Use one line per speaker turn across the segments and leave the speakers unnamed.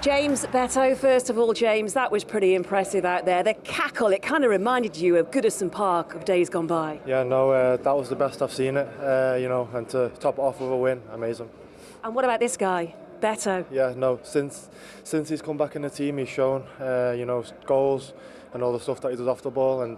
James, Beto, first of all, James, that was pretty impressive out there. The cackle, it kind of reminded you of Goodison Park of days gone by.
Yeah, no, that was the best I've seen it, you know, and to top it off with a win, amazing.
And what about this guy, Beto?
Yeah, no, since he's come back in the team, he's shown, you know, goals and all the stuff that he does off the ball, and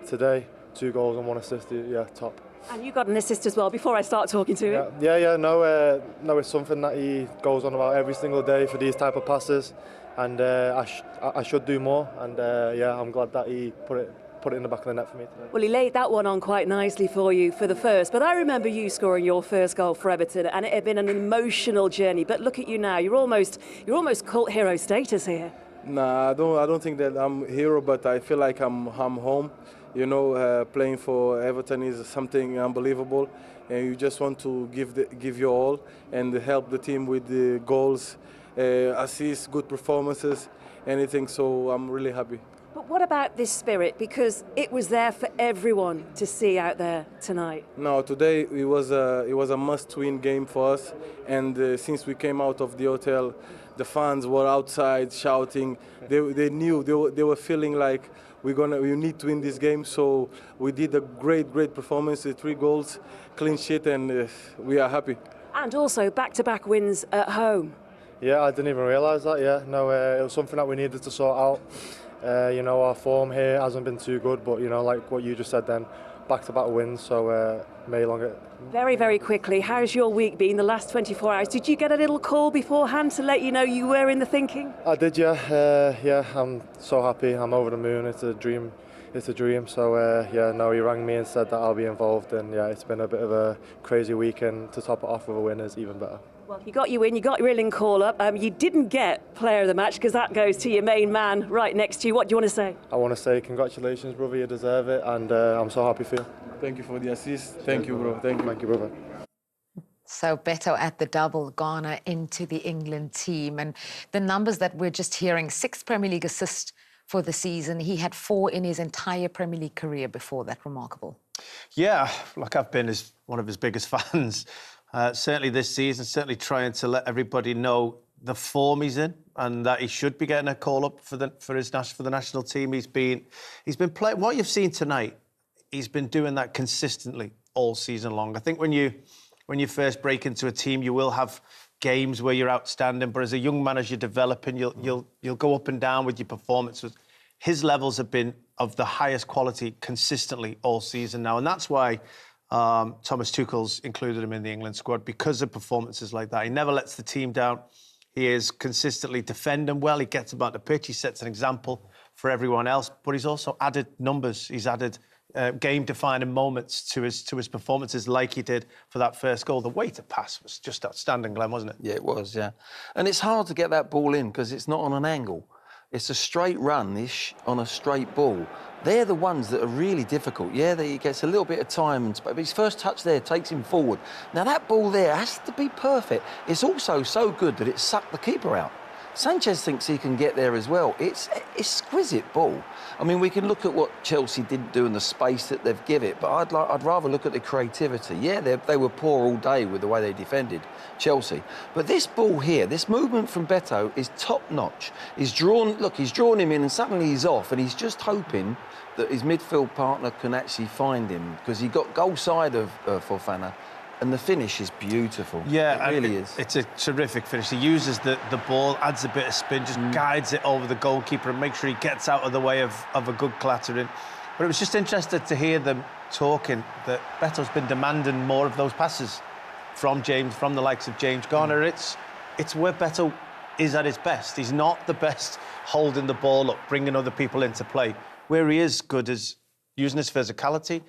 today, 2 goals and 1 assist, yeah, top.
And you got an assist as well, before I start talking to him.
Yeah, no, it's something that he goes on about every single day for these type of passes, and I should do more, and yeah, I'm glad that he put it in the back of the net for me today.
Well, he laid that one on quite nicely for you for the first, but I remember you scoring your first goal for Everton, and it had been an emotional journey, but look at you now, you're almost cult hero status here.
Nah, I don't think that I'm a hero, but I feel like I'm home. You know, playing for Everton is something unbelievable, and you just want to give your all and help the team with the goals, assists, good performances, anything. So I'm really happy.
But what about this spirit? Because it was there for everyone to see out there tonight.
No, today it was a must-win game for us, and since we came out of the hotel, the fans were outside shouting. They knew they were feeling like we need to win this game. So we did a great performance, 3 goals, clean sheet, and we are happy.
And also back-to-back wins at home.
Yeah, I didn't even realise that. Yeah, no, it was something that we needed to sort out. You know, our form here hasn't been too good, but you know, like what you just said then, back-to-back wins, so May longer.
Very, very quickly, how's your week been, the last 24 hours? Did you get a little call beforehand to let you know you were in the thinking?
I did, yeah. Yeah, I'm so happy, I'm over the moon, it's a dream. So yeah, no, he rang me and said that I'll be involved, and yeah, it's been a bit of a crazy weekend. To top it off with a win is even better.
Well, he got you in, you got your in call-up. You didn't get player of the match because that goes to your main man right next to you. What do you want to say?
I want to say congratulations, brother, you deserve it, and I'm so happy for you.
Thank you for the assist. Thank you, bro. Thank you.
Thank you, brother.
So Beto at the double, Garner into the England team. And the numbers that we're just hearing, 6 Premier League assists for the season. He had 4 in his entire Premier League career before that. Remarkable.
Yeah, like I've been one of his biggest fans. Certainly this season, certainly trying to let everybody know the form he's in and that he should be getting a call up for the national team. He's been playing. What you've seen tonight, he's been doing that consistently all season long. I think when you first break into a team, you will have games where you're outstanding, but as a young man, as you're developing, you'll go up and down with your performances. His levels have been of the highest quality consistently all season now, and that's why Thomas Tuchel's included him in the England squad, because of performances like that. He never lets the team down. He is consistently defending well. He gets about the pitch. He sets an example for everyone else. But he's also added numbers. He's added game-defining moments to his performances, like he did for that first goal. The way to pass was just outstanding, Glenn, wasn't it?
Yeah, it was. Yeah, and it's hard to get that ball in because it's not on an angle. It's a straight run-ish on a straight ball. They're the ones that are really difficult. Yeah, he gets a little bit of time, but his first touch there takes him forward. Now, that ball there has to be perfect. It's also so good that it sucked the keeper out. Sanchez thinks he can get there as well. It's an exquisite ball. I mean, we can look at what Chelsea didn't do in the space that they've given it, but I'd rather look at the creativity. Yeah, they were poor all day with the way they defended Chelsea. But this ball here, this movement from Beto is top-notch. He's drawn him in and suddenly he's off, and he's just hoping that his midfield partner can actually find him, because he got goal side of Fofana. And the finish is beautiful.
Yeah,
it really is.
It's a terrific finish. He uses the ball, adds a bit of spin, just guides it over the goalkeeper and makes sure he gets out of the way of a good clattering. But it was just interesting to hear them talking that Beto's been demanding more of those passes from the likes of James Garner. It's where Beto is at his best. He's not the best holding the ball up, bringing other people into play. Where he is good is using his physicality,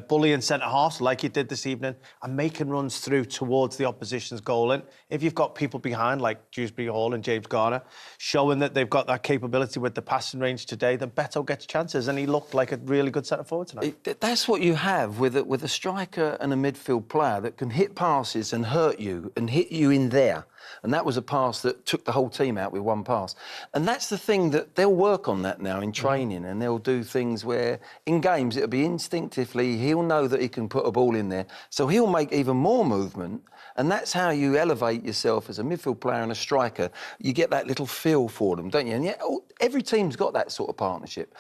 bullying centre-halves like he did this evening, and making runs through towards the opposition's goal. And if you've got people behind, like Dewsbury Hall and James Garner, showing that they've got that capability with the passing range today, then Beto gets chances, and he looked like a really good centre-forward tonight.
That's what you have with a striker and a midfield player that can hit passes and hurt you and hit you in there. And that was a pass that took the whole team out with one pass. And that's the thing that they'll work on that now in training, and they'll do things where in games it'll be instinctively, he'll know that he can put a ball in there. So he'll make even more movement, and that's how you elevate yourself as a midfield player and a striker. You get that little feel for them, don't you? And yet, every team's got that sort of partnership.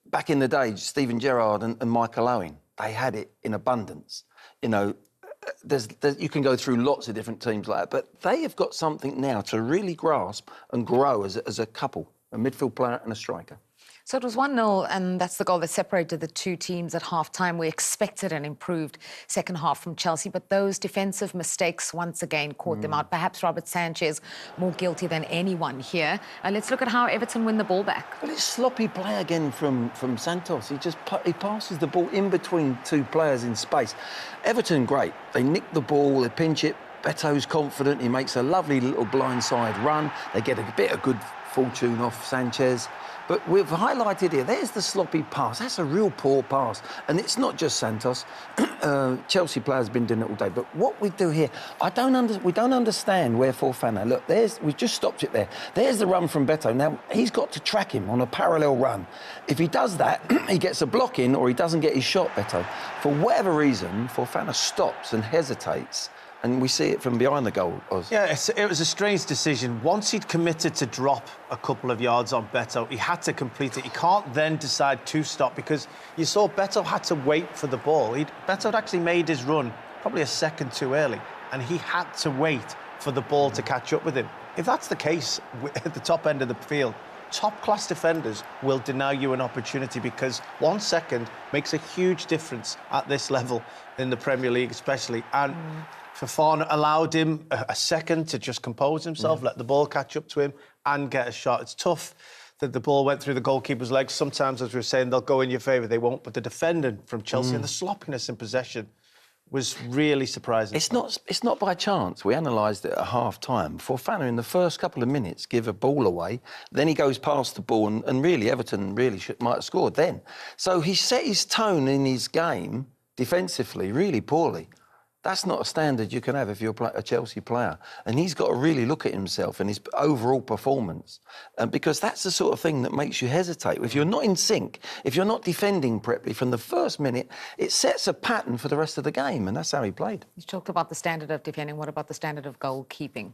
Back in the day, Steven Gerrard and Michael Owen, they had it in abundance. You know, you can go through lots of different teams like that, but they have got something now to really grasp and grow as a couple, a midfield player and a striker.
So it was 1-0, and that's the goal that separated the two teams at half-time. We expected an improved second half from Chelsea, but those defensive mistakes once again caught them out. Perhaps Robert Sanchez more guilty than anyone here. And let's look at how Everton win the ball back.
Well, it's sloppy play again from Santos. He passes the ball in between two players in space. Everton, great. They nick the ball, they pinch it. Beto's confident. He makes a lovely little blindside run. They get a bit of good fortune off Sanchez. But we've highlighted here, there's the sloppy pass. That's a real poor pass. And it's not just Santos. Chelsea players have been doing it all day. But what we do here, we don't understand where Fofana. Look, we've just stopped it there. There's the run from Beto. Now, he's got to track him on a parallel run. If he does that, he gets a block in or he doesn't get his shot, Beto. For whatever reason, Fofana stops and hesitates. And we see it from behind the goal, Oz.
Yeah, it was a strange decision. Once he'd committed to drop a couple of yards on Beto, he had to complete it. He can't then decide to stop, because you saw Beto had to wait for the ball. Beto had actually made his run probably a second too early, and he had to wait for the ball to catch up with him. If that's the case at the top end of the field, top-class defenders will deny you an opportunity, because 1 second makes a huge difference at this level in the Premier League especially. And Fofana allowed him a second to just compose himself, let the ball catch up to him and get a shot. It's tough that the ball went through the goalkeeper's legs. Sometimes, as we were saying, they'll go in your favour, they won't. But the defending from Chelsea and the sloppiness in possession was really surprising.
It's not by chance. We analysed it at half-time. Fofana, in the first couple of minutes, give a ball away. Then he goes past the ball, and really, Everton might have scored then. So he set his tone in his game defensively really poorly. That's not a standard you can have if you're a Chelsea player. And he's got to really look at himself and his overall performance, because that's the sort of thing that makes you hesitate. If you're not in sync, if you're not defending properly from the first minute, it sets a pattern for the rest of the game, and that's how he played.
You talked about the standard of defending. What about the standard of goalkeeping?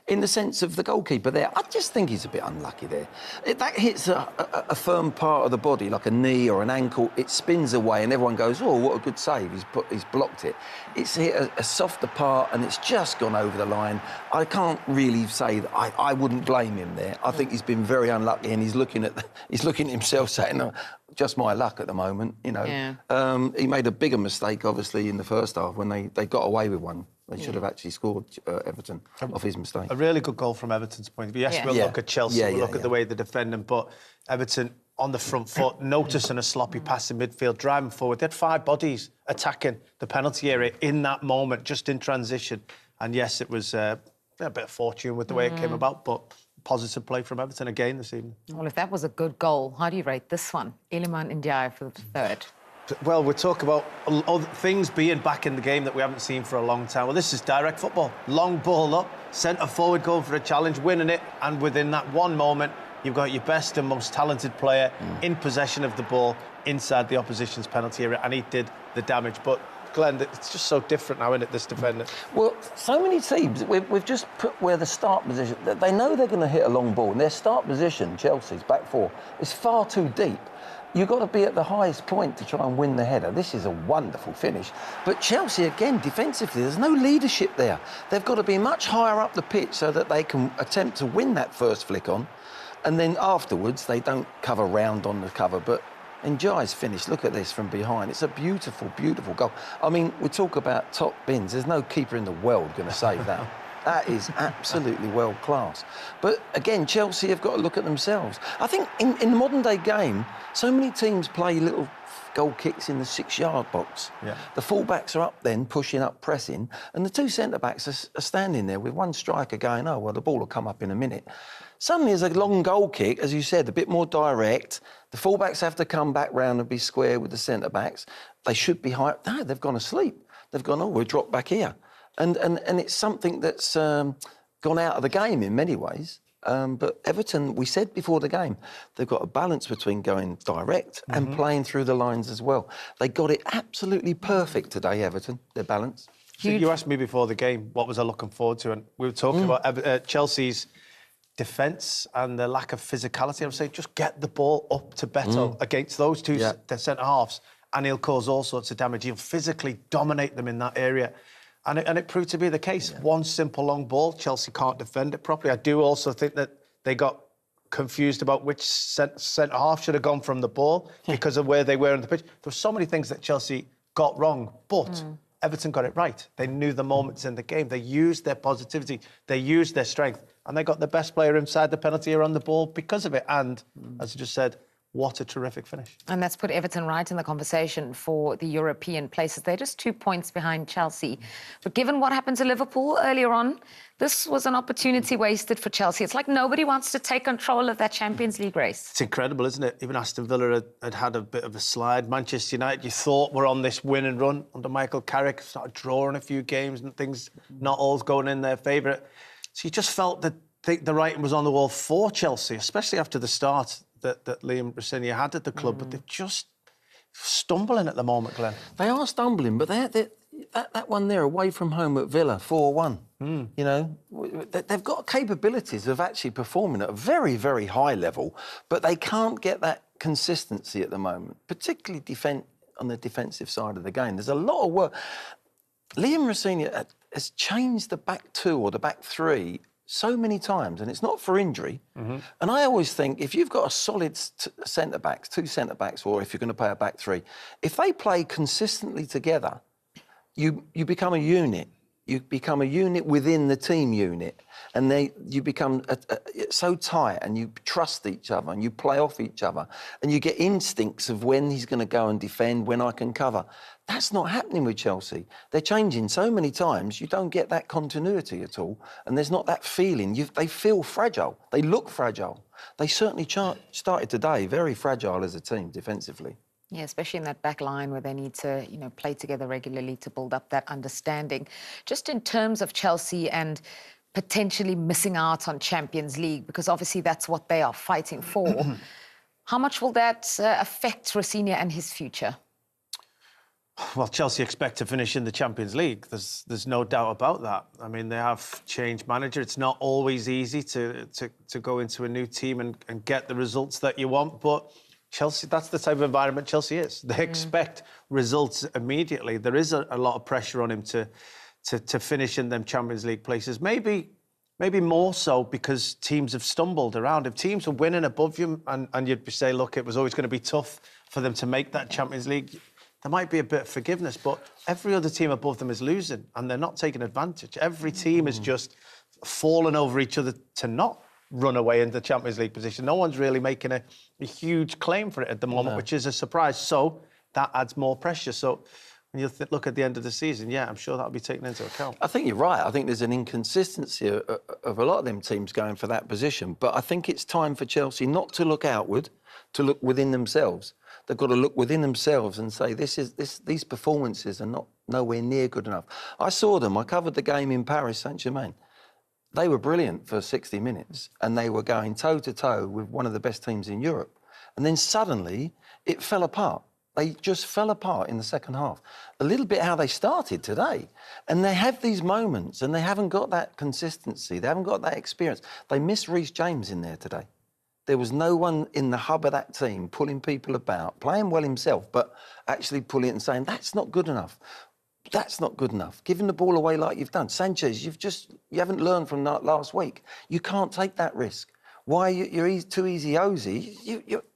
In the sense of the goalkeeper there, I just think he's a bit unlucky there. That hits a firm part of the body, like a knee or an ankle, it spins away and everyone goes, oh, what a good save, he's blocked it. It's hit a softer part and it's just gone over the line. I can't really say that I wouldn't blame him there. I think he's been very unlucky, and he's looking at himself saying, no, just my luck at the moment, you know. Yeah. He made a bigger mistake, obviously, in the first half when they got away with one. They should have actually scored Everton off his mistake.
A really good goal from Everton's point of view. Yes, we'll look at Chelsea, we'll look at the way they're defending, but Everton on the front foot, noticing a sloppy pass in midfield, driving forward. They had 5 bodies attacking the penalty area in that moment, just in transition. And yes, it was a bit of fortune with the way it came about, but positive play from Everton again this evening.
Well, if that was a good goal, how do you rate this one? Iliman Ndiaye for the third.
Well, we talk about other things being back in the game that we haven't seen for a long time. Well, this is direct football. Long ball up, centre forward going for a challenge, winning it, and within that one moment, you've got your best and most talented player in possession of the ball inside the opposition's penalty area, and he did the damage. But Glenn, it's just so different now, isn't it, this defender?
Well, so many teams, we've just put where the start position, they know they're going to hit a long ball, and their start position, Chelsea's back four, is far too deep. You've got to be at the highest point to try and win the header. This is a wonderful finish. But Chelsea, again, defensively, there's no leadership there. They've got to be much higher up the pitch so that they can attempt to win that first flick on. And then afterwards, they don't cover round on the cover. But Ndiaye's finish, look at this from behind. It's a beautiful, beautiful goal. I mean, we talk about top bins. There's no keeper in the world going to save that. That is absolutely world class. But again, Chelsea have got to look at themselves. I think in the modern day game, so many teams play little goal kicks in the 6-yard box. Yeah. The full-backs are up then, pushing up, pressing, and the 2 centre-backs are standing there with one striker going, oh, well, the ball will come up in a minute. Suddenly, there's a long goal kick, as you said, a bit more direct. The full-backs have to come back round and be square with the centre-backs. They should be high. No, they've gone asleep. They've gone, oh, we'll drop back here. And it's something that's gone out of the game in many ways. But Everton, we said before the game, they've got a balance between going direct and playing through the lines as well. They got it absolutely perfect today, Everton, their balance.
So you asked me before the game, what was I looking forward to? And we were talking about Chelsea's defence and the lack of physicality. I would say just get the ball up to Beto against those two centre-halves and he'll cause all sorts of damage. He'll physically dominate them in that area. And it proved to be the case. One simple long ball, Chelsea can't defend it properly. I do also think that they got confused about which centre-half should have gone from the ball because of where they were on the pitch. There were so many things that Chelsea got wrong, but Everton got it right. They knew the moments in the game. They used their positivity. They used their strength. And they got the best player inside the penalty area on the ball because of it. And, as I just said, what a terrific finish.
And that's put Everton right in the conversation for the European places. They're just 2 points behind Chelsea. But given what happened to Liverpool earlier on, this was an opportunity wasted for Chelsea. It's like nobody wants to take control of that Champions League race.
It's incredible, isn't it? Even Aston Villa had a bit of a slide. Manchester United, you thought were on this win and run under Michael Carrick, started drawing a few games and things not all going in their favour. So you just felt that the writing was on the wall for Chelsea, especially after the start that Liam Rosenior had at the club, but they're just stumbling at the moment, Glenn.
They are stumbling, but that one there away from home at Villa, 4-1, you know, they've got capabilities of actually performing at a very, very high level, but they can't get that consistency at the moment, particularly on the defensive side of the game. There's a lot of work. Liam Rosenior has changed the back two or the back three so many times, and it's not for injury. And I always think if you've got a solid centre-backs, two centre-backs, or if you're going to play a back three, if they play consistently together, you become a unit. You become a unit within the team unit, and you become so tight, and you trust each other, and you play off each other, and you get instincts of when he's going to go and defend, when I can cover. That's not happening with Chelsea. They're changing so many times, you don't get that continuity at all, and there's not that feeling. They feel fragile. They look fragile. They certainly started today very fragile as a team defensively.
Yeah, especially in that back line where they need to, play together regularly to build up that understanding. Just in terms of Chelsea and potentially missing out on Champions League, because obviously that's what they are fighting for. How much will that affect Rosenior and his future?
Well, Chelsea expect to finish in the Champions League. There's no doubt about that. I mean, they have changed manager. It's not always easy to go into a new team and get the results that you want, but Chelsea, that's the type of environment Chelsea is. They expect results immediately. There is a lot of pressure on him to finish in them Champions League places. Maybe more so because teams have stumbled around. If teams are winning above you and you'd say, look, it was always going to be tough for them to make that Champions League, there might be a bit of forgiveness, but every other team above them is losing and they're not taking advantage. Every team is just falling over each other to not run away into the Champions League position. No one's really making a huge claim for it at the moment, which is a surprise. So that adds more pressure. So when you look at the end of the season, I'm sure that'll be taken into account.
I think you're right. I think there's an inconsistency of a lot of them teams going for that position. But I think it's time for Chelsea not to look outward, to look within themselves. They've got to look within themselves and say, these performances are nowhere near good enough. I saw them. I covered the game in Paris Saint-Germain. They were brilliant for 60 minutes and they were going toe-to-toe with one of the best teams in Europe. And then suddenly it fell apart. They just fell apart in the second half. A little bit how they started today. And they have these moments and they haven't got that consistency. They haven't got that experience. They missed Reece James in there today. There was no one in the hub of that team pulling people about, playing well himself, but actually pulling it and saying, that's not good enough. That's not good enough. Giving the ball away like you've done. Sanchez, you haven't learned from last week. You can't take that risk. Why you're too easy-osy?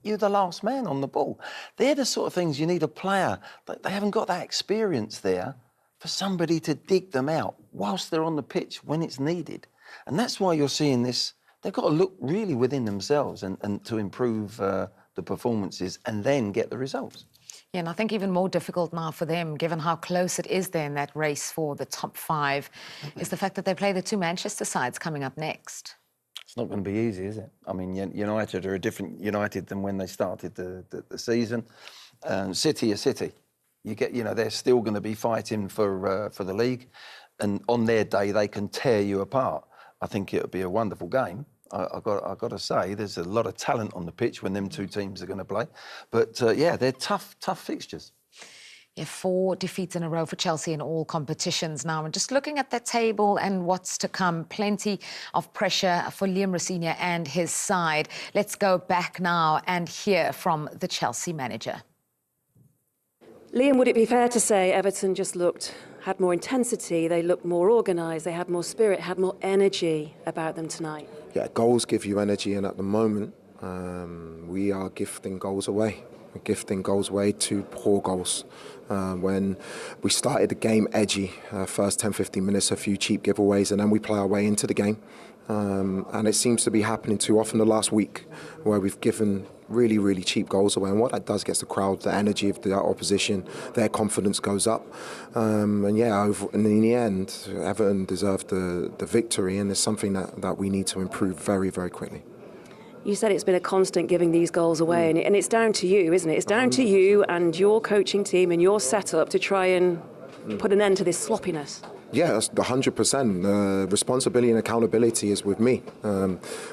You're the last man on the ball. They're the sort of things you need a player. They haven't got that experience there for somebody to dig them out whilst they're on the pitch when it's needed. And that's why you're seeing this. They've got to look really within themselves and to improve the performances and then get the results.
Yeah, and I think even more difficult now for them, given how close it is there in that race for the top five, is the fact that they play the two Manchester sides coming up next.
It's not going to be easy, is it? I mean, United are a different United than when they started the season. City are City. They're still going to be fighting for the league. and on their day they can tear you apart. I think it'll be a wonderful game. I've got to say, there's a lot of talent on the pitch when them two teams are going to play. But yeah, they're tough fixtures.
Yeah, 4 defeats in a row for Chelsea in all competitions now. And just looking at the table and what's to come, plenty of pressure for Liam Rosenior and his side. Let's go back now and hear from the Chelsea manager.
Liam, would it be fair to say Everton just had more intensity, they looked more organised, they had more spirit, had more energy about them tonight?
Yeah, goals give you energy, and at the moment, we are gifting goals away. We're gifting goals away to poor goals. When we started the game edgy, first 10-15 minutes, a few cheap giveaways, and then we play our way into the game. And it seems to be happening too often the last week, where we've given really cheap goals away. And what that does, gets the crowd, the energy of the opposition, their confidence goes up. And yeah, and in the end, Everton deserved the victory, and it's something that we need to improve very quickly.
You said it's been a constant giving these goals away, and it's down to you, isn't it? It's down to you and your coaching team and your setup to try and put an end to this sloppiness.
Yeah, that's 100%. Responsibility and accountability is with me.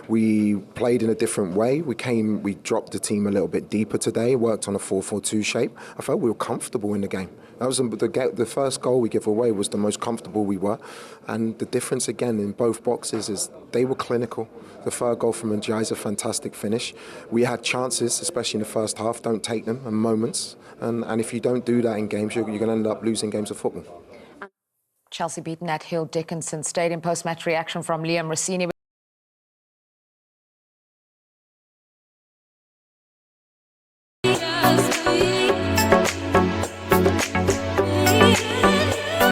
We played in a different way. We dropped the team a little bit deeper today, worked on a 4-4-2 shape. I felt we were comfortable in the game. That was the first goal we gave away was the most comfortable we were. And the difference again in both boxes is they were clinical. The third goal from Njai is a fantastic finish. We had chances, especially in the first half. Don't take them in moments. And if you don't do that in games, you're going to end up losing games of football.
Chelsea beaten at Hill Dickinson Stadium. Post-match reaction from Liam Rosenior.